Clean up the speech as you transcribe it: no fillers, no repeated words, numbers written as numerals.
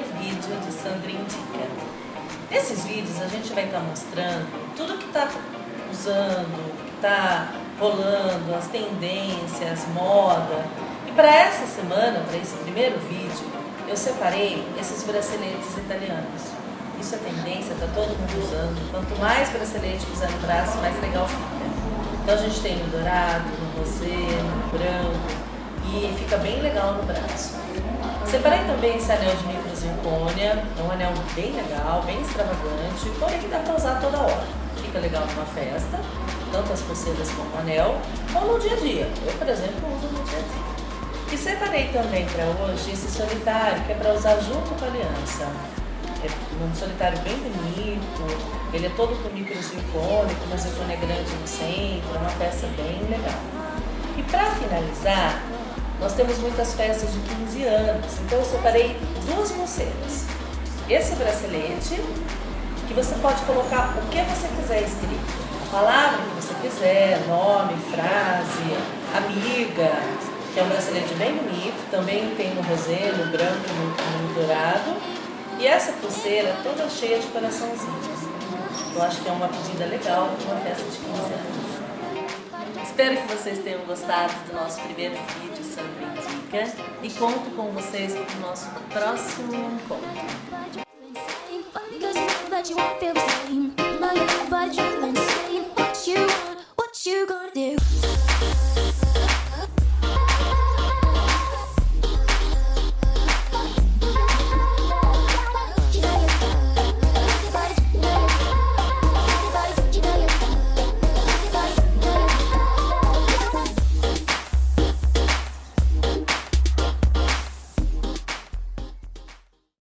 vídeo de Sandra Indica. Nesses vídeos a gente vai estar mostrando tudo que está usando, que está rolando, as tendências, moda. E para essa semana, para esse primeiro vídeo, eu separei esses braceletes italianos. Isso é tendência, está todo mundo usando. Quanto mais bracelete usar no braço, mais legal fica. Então a gente tem no dourado, no rosé, no branco e fica bem legal no braço. Separei também esse anel de microzircônia, é um anel bem legal, bem extravagante, porém que dá para usar toda hora. Fica legal numa festa, tanto as pulseiras como o anel, ou no dia a dia. Eu, por exemplo, uso no dia a dia. E separei também para hoje esse solitário, que é para usar junto com a aliança. É um solitário bem bonito, ele é todo com microzircônia, com uma zircônia grande no centro, é uma peça bem legal. E para finalizar, nós temos muitas festas de 15 anos, então eu separei duas pulseiras. Esse bracelete, que você pode colocar o que você quiser escrito, a palavra que você quiser, nome, frase, amiga, que é um bracelete bem bonito, também tem no rosé, no branco, no dourado. E essa pulseira toda cheia de coraçãozinhos. Eu acho que é uma pedida legal para uma festa de 15 anos. Espero que vocês tenham gostado do nosso primeiro vídeo Sandra Indica e conto com vocês no nosso próximo encontro. But you won't feel the same. But you insane. What you want, what you gonna do?